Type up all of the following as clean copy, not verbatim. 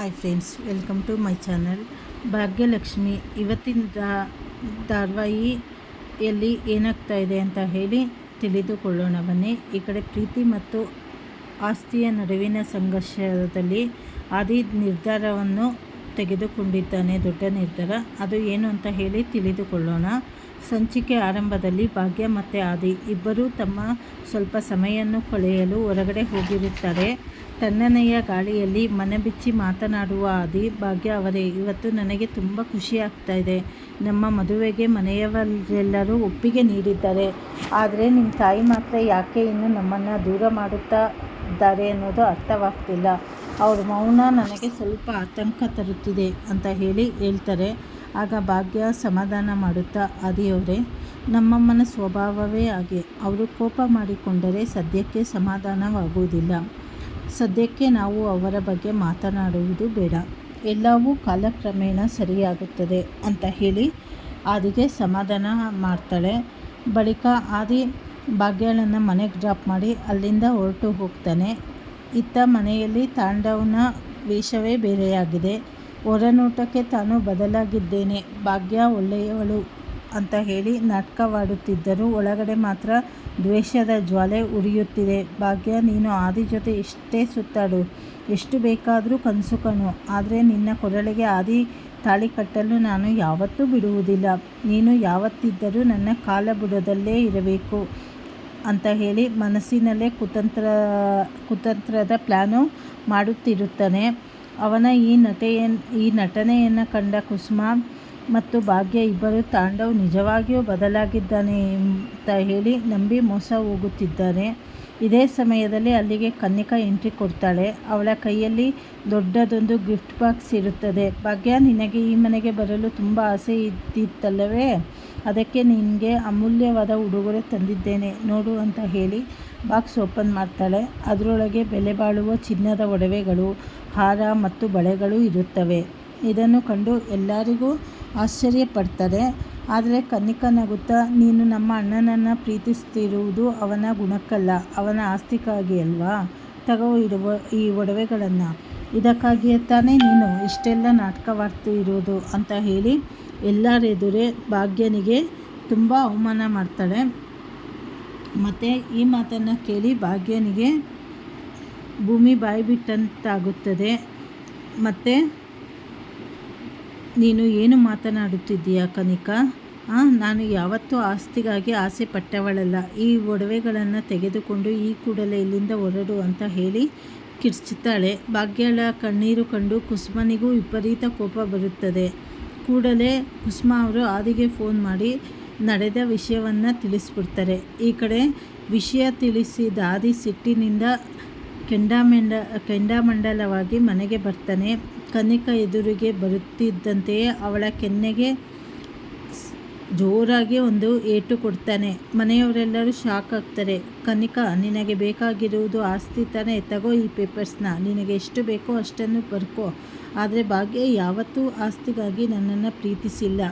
Hi friends, welcome to my channel. Bhagyalakshmi ಇವತ್ತಿನ ಧಾರಾವಾಹಿಯಲ್ಲಿ ಏನಾಗ್ತಾ ಇದೆ ಅಂತ ಹೇಳಿ ತಿಳಿದುಕೊಳ್ಳೋಣ ಬನ್ನಿ. ಈ ಕಡೆ ಪ್ರೀತಿ ಮತ್ತು ಆಸ್ತಿಯ ನಡುವಿನ ಸಂಘರ್ಷದಲ್ಲಿ ಆದಿ ನಿರ್ಧಾರವನ್ನು ತೆಗೆದುಕೊಂಡಿದ್ದಾನೆ. ದೊಡ್ಡ ನಿರ್ಧಾರ. ಅದು ಏನು ಅಂತ ಹೇಳಿ ತಿಳಿದುಕೊಳ್ಳೋಣ. ಸಂಚಿಕೆ ಆರಂಭದಲ್ಲಿ ಭಾಗ್ಯ ಮತ್ತು ಆದಿ ಇಬ್ಬರೂ ತಮ್ಮ ಸ್ವಲ್ಪ ಸಮಯವನ್ನು ಕಳೆಯಲು ಹೊರಗಡೆ ಹೋಗಿರುತ್ತಾರೆ. ತಣ್ಣನೆಯ ಗಾಳಿಯಲ್ಲಿ ಮನಬಿಚ್ಚಿ ಮಾತನಾಡುವ ಆದಿ, ಭಾಗ್ಯ ಅವರೇ, ಇವತ್ತು ನನಗೆ ತುಂಬ ಖುಷಿ ಆಗ್ತಾ ಇದೆ. ನಮ್ಮ ಮದುವೆಗೆ ಮನೆಯವರೆಲ್ಲರೂ ಒಪ್ಪಿಗೆ ನೀಡಿದ್ದಾರೆ. ಆದರೆ ನಿಮ್ಮ ತಾಯಿ ಮಾತ್ರ ಯಾಕೆ ಇನ್ನೂ ನಮ್ಮನ್ನು ದೂರ ಮಾಡುತ್ತಾ ಇದ್ದಾರೆ ಅನ್ನೋದು ಅರ್ಥವಾಗ್ತಿಲ್ಲ. ಅವ್ರ ಮೌನ ನನಗೆ ಸ್ವಲ್ಪ ಆತಂಕ ತರುತ್ತಿದೆ ಅಂತ ಹೇಳ್ತಾರೆ. ಆಗ ಭಾಗ್ಯ ಸಮಾಧಾನ ಮಾಡುತ್ತಾ, ಆದಿಯವರೇ, ನಮ್ಮಮ್ಮನ ಸ್ವಭಾವವೇ ಹಾಗೆ. ಅವರು ಕೋಪ ಮಾಡಿಕೊಂಡರೆ ಸದ್ಯಕ್ಕೆ ಸಮಾಧಾನವಾಗುವುದಿಲ್ಲ. ಸದ್ಯಕ್ಕೆ ನಾವು ಅವರ ಬಗ್ಗೆ ಮಾತನಾಡುವುದು ಬೇಡ. ಎಲ್ಲವೂ ಕಾಲಕ್ರಮೇಣ ಸರಿಯಾಗುತ್ತದೆ ಅಂತ ಹೇಳಿ ಆದಿಗೆ ಸಮಾಧಾನ ಮಾಡ್ತಾಳೆ. ಬಳಿಕ ಆದಿ ಭಾಗ್ಯಳನ್ನು ಮನೆಗೆ ಡ್ರಾಪ್ ಮಾಡಿ ಅಲ್ಲಿಂದ ಹೊರಟು ಹೋಗ್ತಾನೆ. ಇತ್ತ ಮನೆಯಲ್ಲಿ ತಾಂಡವನ ವೇಷವೇ ಬೇರೆಯಾಗಿದೆ. ಹೊರನೋಟಕ್ಕೆ ತಾನು ಬದಲಾಗಿದ್ದೇನೆ, ಭಾಗ್ಯ ಒಳ್ಳೆಯವಳು ಅಂತ ಹೇಳಿ ನಾಟಕವಾಡುತ್ತಿದ್ದರೂ ಒಳಗಡೆ ಮಾತ್ರ ದ್ವೇಷದ ಜ್ವಾಲೆ ಉರಿಯುತ್ತಿದೆ. ಭಾಗ್ಯ, ನೀನು ಆದಿ ಜೊತೆ ಎಷ್ಟೇ ಸುತ್ತಾಡು, ಎಷ್ಟು ಬೇಕಾದರೂ ಕನಸು ಕಾಣು, ಆದರೆ ನಿನ್ನ ಕೊರಳಿಗೆ ಆದಿ ತಾಳಿ ಕಟ್ಟಲು ನಾನು ಯಾವತ್ತೂ ಬಿಡುವುದಿಲ್ಲ. ನೀನು ಯಾವತ್ತಿದ್ದರೂ ನನ್ನ ಕಾಲಬುಡದಲ್ಲೇ ಇರಬೇಕು ಅಂತ ಹೇಳಿ ಮನಸ್ಸಿನಲ್ಲೇ ಕುತಂತ್ರದ ಪ್ಲ್ಯಾನು ಮಾಡುತ್ತಿರುತ್ತಾನೆ. ಅವನ ಈ ನಟನೆಯನ್ನು ಕಂಡ ಕುಸುಮ ಮತ್ತು ಭಾಗ್ಯ ಇಬ್ಬರು ತಾಂಡವ್ ನಿಜವಾಗಿಯೂ ಬದಲಾಗಿದ್ದಾನೆ ಅಂತ ಹೇಳಿ ನಂಬಿ ಮೋಸ ಹೋಗುತ್ತಿದ್ದಾರೆ. ಇದೇ ಸಮಯದಲ್ಲಿ ಅಲ್ಲಿಗೆ ಕನ್ನಿಕಾ ಎಂಟ್ರಿ ಕೊಡ್ತಾಳೆ. ಅವಳ ಕೈಯಲ್ಲಿ ದೊಡ್ಡದೊಂದು ಗಿಫ್ಟ್ ಬಾಕ್ಸ್ ಇರುತ್ತದೆ. ಭಾಗ್ಯ, ನಿನಗೆ ಈ ಮನೆಗೆ ಬರಲು ತುಂಬ ಆಸೆ ಇದ್ದಿತ್ತಲ್ಲವೇ? ಅದಕ್ಕೆ ನಿನಗೆ ಅಮೂಲ್ಯವಾದ ಉಡುಗೊರೆ ತಂದಿದ್ದೇನೆ ನೋಡು ಅಂತ ಹೇಳಿ ಬಾಕ್ಸ್ ಓಪನ್ ಮಾಡ್ತಾಳೆ. ಅದರೊಳಗೆ ಬೆಲೆ ಬಾಳುವ ಚಿನ್ನದ ಒಡವೆಗಳು, ಹಾರ ಮತ್ತು ಬಳೆಗಳು ಇರುತ್ತವೆ. ಇದನ್ನು ಕಂಡು ಎಲ್ಲರಿಗೂ ಆಶ್ಚರ್ಯಪಡ್ತಾರೆ. ಆದರೆ ಕನ್ನಿಕಾ ನಗುತ್ತಾ, ನೀನು ನಮ್ಮ ಅಣ್ಣನನ್ನು ಪ್ರೀತಿಸ್ತಿರುವುದು ಅವನ ಗುಣಕ್ಕಲ್ಲ, ಅವನ ಆಸ್ತಿಗಾಗಿ ಅಲ್ವಾ? ತಗೋ ಈ ಒಡವೆಗಳನ್ನು. ಇದಕ್ಕಾಗಿಯೇ ತಾನೇ ನೀನು ಇಷ್ಟೆಲ್ಲ ನಾಟಕವಾಡ್ತಿರೋದು ಅಂತ ಹೇಳಿ ಎಲ್ಲರೆದುರೇ ಭಾಗ್ಯನಿಗೆ ತುಂಬ ಅವಮಾನ ಮಾಡ್ತಾಳೆ. ಮತ್ತು ಈ ಮಾತನ್ನು ಕೇಳಿ ಭಾಗ್ಯನಿಗೆ ಭೂಮಿ ಬಾಯಿ ಬಿಟ್ಟಂತಾಗುತ್ತದೆ. ಮತ್ತು ನೀನು ಏನು ಮಾತನಾಡುತ್ತಿದ್ದೀಯಾ ಕನಿಕಾ? ನಾನು ಯಾವತ್ತೂ ಆಸ್ತಿಗಾಗಿ ಆಸೆ ಪಟ್ಟವಳಲ್ಲ. ಈ ಒಡವೆಗಳನ್ನು ತೆಗೆದುಕೊಂಡು ಈ ಕೂಡಲೇ ಇಲ್ಲಿಂದ ಹೊರಡು ಅಂತ ಹೇಳಿ ಕಿರ್ಚುತ್ತಾಳೆ. ಭಾಗ್ಯಳ ಕಣ್ಣೀರು ಕಂಡು ಕುಸುಮನಿಗೂ ವಿಪರೀತ ಕೋಪ ಬರುತ್ತದೆ. ಕೂಡಲೇ ಕುಸುಮ ಅವರು ಆದಿಗೆ ಫೋನ್ ಮಾಡಿ ನಡೆದ ವಿಷಯವನ್ನು ತಿಳಿಸ್ಬಿಡ್ತಾರೆ. ಈ ಕಡೆ ವಿಷಯ ತಿಳಿಸಿದ ಆದಿ ಸಿಟ್ಟಿನಿಂದ ಕೆಂಡಾಮಂಡಲವಾಗಿ ಮನೆಗೆ ಬರ್ತಾನೆ. ಕನ್ನಿಕಾ ಎದುರಿಗೆ ಬರುತ್ತಿದ್ದಂತೆಯೇ ಅವಳ ಕೆನ್ನೆಗೆ ಜೋರಾಗಿ ಒಂದು ಏಟು ಕೊಡ್ತಾನೆ. ಮನೆಯವರೆಲ್ಲರೂ ಶಾಕ್ ಆಗ್ತಾರೆ. ಕನ್ನಿಕಾ, ನಿನಗೆ ಬೇಕಾಗಿರುವುದು ಆಸ್ತಿ ತಾನೇ? ತಗೋ ಈ ಪೇಪರ್ಸ್ನ, ನಿನಗೆ ಎಷ್ಟು ಬೇಕೋ ಅಷ್ಟನ್ನು ಬರ್ಕೋ. ಆದರೆ ಭಾಗ್ಯ ಯಾವತ್ತೂ ಆಸ್ತಿಗಾಗಿ ನನ್ನನ್ನು ಪ್ರೀತಿಸಿಲ್ಲ.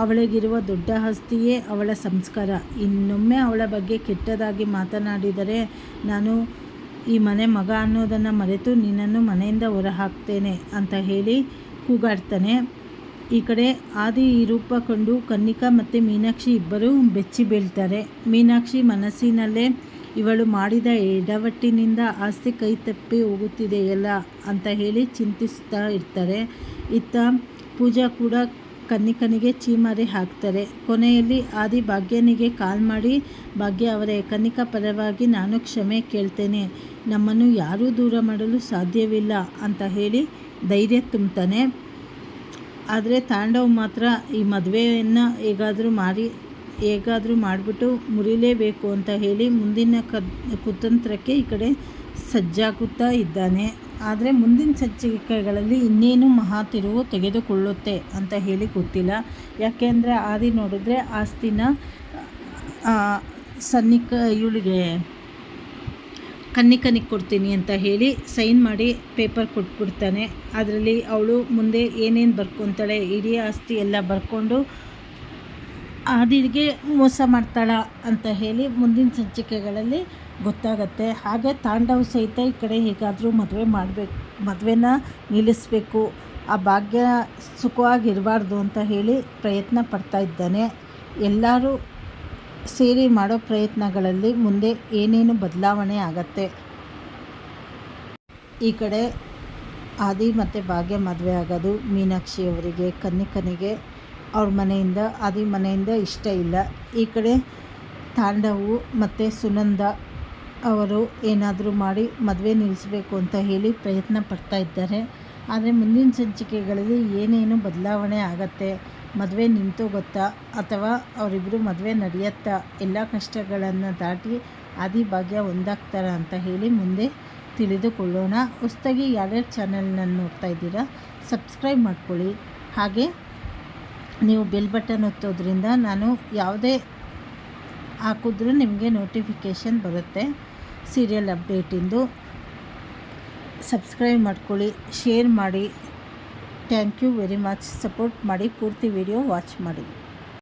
ಅವಳಿಗಿರುವ ದೊಡ್ಡ ಆಸ್ತಿಯೇ ಅವಳ ಸಂಸ್ಕಾರ. ಇನ್ನೊಮ್ಮೆ ಅವಳ ಬಗ್ಗೆ ಕೆಟ್ಟದಾಗಿ ಮಾತನಾಡಿದರೆ ನಾನು ಈ ಮನೆ ಮಗ ಅನ್ನೋದನ್ನು ಮರೆತು ನಿನ್ನನ್ನು ಮನೆಯಿಂದ ಹೊರಹಾಕ್ತೇನೆ ಅಂತ ಹೇಳಿ ಕೂಗಾಡ್ತಾನೆ. ಈ ಕಡೆ ಆದಿ ಈ ರೂಪ ಕಂಡು ಕನ್ನಿಕಾ ಮತ್ತು ಮೀನಾಕ್ಷಿ ಇಬ್ಬರು ಬೆಚ್ಚಿ ಬೀಳ್ತಾರೆ. ಮೀನಾಕ್ಷಿ ಮನಸ್ಸಿನಲ್ಲೇ ಇವಳು ಮಾಡಿದ ಎಡವಟ್ಟಿನಿಂದ ಆಸ್ತಿ ಕೈ ತಪ್ಪಿ ಹೋಗುತ್ತಿದೆಯಲ್ಲ ಅಂತ ಹೇಳಿ ಚಿಂತಿಸ್ತಾ ಇರ್ತಾರೆ. ಇತ್ತ ಪೂಜಾ ಕೂಡ ಕನ್ನಿಕನಿಗೆ ಚೀಮಾರಿ ಹಾಕ್ತಾರೆ. ಕೊನೆಯಲ್ಲಿ ಆದಿ ಭಾಗ್ಯನಿಗೆ ಕಾಲ್ ಮಾಡಿ, ಭಾಗ್ಯ ಅವರೇ, ಕನ್ನಿಕಾ ಪರವಾಗಿ ನಾನು ಕ್ಷಮೆ ಕೇಳ್ತೇನೆ. ನಮ್ಮನ್ನು ಯಾರೂ ದೂರ ಮಾಡಲು ಸಾಧ್ಯವಿಲ್ಲ ಅಂತ ಹೇಳಿ ಧೈರ್ಯ ತುಂಬ್ತಾನೆ. ಆದರೆ ತಾಂಡವ್ ಮಾತ್ರ ಈ ಮದುವೆಯನ್ನು ಹೇಗಾದರೂ ಮಾಡಿಬಿಟ್ಟು ಮುರಿಲೇಬೇಕು ಅಂತ ಹೇಳಿ ಮುಂದಿನ ಕುತಂತ್ರಕ್ಕೆ ಈ ಕಡೆ ಸಜ್ಜಾಗುತ್ತಾ ಇದ್ದಾನೆ. ಆದರೆ ಮುಂದಿನ ಸಂಚಿಕೆಗಳಲ್ಲಿ ಇನ್ನೇನು ಮಹಾ ತಿರುವು ತೆಗೆದುಕೊಳ್ಳುತ್ತೆ ಅಂತ ಹೇಳಿ ಗೊತ್ತಿಲ್ಲ. ಯಾಕೆಂದರೆ ಆದಿ ನೋಡಿದ್ರೆ ಆಸ್ತಿನ ಇವಳಿಗೆ ಕನ್ನಿಕನಿಗೆ ಕೊಡ್ತೀನಿ ಅಂತ ಹೇಳಿ ಸೈನ್ ಮಾಡಿ ಪೇಪರ್ ಕೊಟ್ಬಿಡ್ತಾನೆ. ಅದರಲ್ಲಿ ಅವಳು ಮುಂದೆ ಏನೇನು ಬರ್ಕೊತಾಳೆ, ಇಡೀ ಆಸ್ತಿ ಎಲ್ಲ ಬರ್ಕೊಂಡು ಆದಿಗೆ ಮೋಸ ಮಾಡ್ತಾಳ ಅಂತ ಹೇಳಿ ಮುಂದಿನ ಸಂಚಿಕೆಗಳಲ್ಲಿ ಗೊತ್ತಾಗತ್ತೆ. ಹಾಗೆ ತಾಂಡವ್ ಸಹಿತ ಈ ಕಡೆ ಹೇಗಾದರೂ ಮದುವೆನ ನಿಲ್ಲಿಸಬೇಕು, ಆ ಭಾಗ್ಯ ಸುಖವಾಗಿರಬಾರ್ದು ಅಂತ ಹೇಳಿ ಪ್ರಯತ್ನ ಪಡ್ತಾ ಇದ್ದಾನೆ. ಎಲ್ಲರೂ ಸೇರಿ ಮಾಡೋ ಪ್ರಯತ್ನಗಳಲ್ಲಿ ಮುಂದೆ ಏನೇನು ಬದಲಾವಣೆ ಆಗತ್ತೆ. ಈ ಕಡೆ ಆದಿ ಮತ್ತು ಭಾಗ್ಯ ಮದುವೆ ಆಗೋದು ಮೀನಾಕ್ಷಿ ಅವರಿಗೆ, ಕನ್ನಿಕನಿಗೆ ಅವ್ರ ಮನೆಯಿಂದ, ಆದಿ ಮನೆಯಿಂದ ಇಷ್ಟ ಇಲ್ಲ. ಈ ಕಡೆ ತಾಂಡವು ಮತ್ತು ಸುನಂದ ಅವರು ಏನಾದರೂ ಮಾಡಿ ಮದುವೆ ನಿಲ್ಲಿಸಬೇಕು ಅಂತ ಹೇಳಿ ಪ್ರಯತ್ನ ಪಡ್ತಾ ಇದ್ದಾರೆ. ಆದರೆ ಮುಂದಿನ ಸಂಚಿಕೆಗಳಲ್ಲಿ ಏನೇನು ಬದಲಾವಣೆ ಆಗತ್ತೆ, ಮದುವೆ ನಿಂತೋಗುತ್ತಾ ಅಥವಾ ಅವರಿಬ್ಬರು ಮದುವೆ ನಡೆಯುತ್ತಾ, ಎಲ್ಲ ಕಷ್ಟಗಳನ್ನು ದಾಟಿ ಆದಿ ಭಾಗ್ಯ ಒಂದಾಗ್ತಾರ ಅಂತ ಹೇಳಿ ಮುಂದೆ ತಿಳಿದುಕೊಳ್ಳೋಣ. ಹೊಸದಾಗಿ ಯಾರ್ಯಾರು ಚಾನಲ್ನ ನೋಡ್ತಾ ಇದ್ದೀರಾ ಸಬ್ಸ್ಕ್ರೈಬ್ ಮಾಡ್ಕೊಳ್ಳಿ. ಹಾಗೆ ನೀವು ಬೆಲ್ ಬಟನ್ ಒತ್ತೋದ್ರಿಂದ ನಾನು ಯಾವುದೇ ಹಾಕಿದ್ರೂ ನಿಮಗೆ ನೋಟಿಫಿಕೇಷನ್ ಬರುತ್ತೆ ಸೀರಿಯಲ್ ಅಪ್ಡೇಟಿಂದು. ಸಬ್ಸ್ಕ್ರೈಬ್ ಮಾಡ್ಕೊಳ್ಳಿ, ಶೇರ್ ಮಾಡಿ. Thank you very much. Support ಮಾಡಿ, ಪೂರ್ತಿ ವಿಡಿಯೋ ವಾಚ್ ಮಾಡಿ.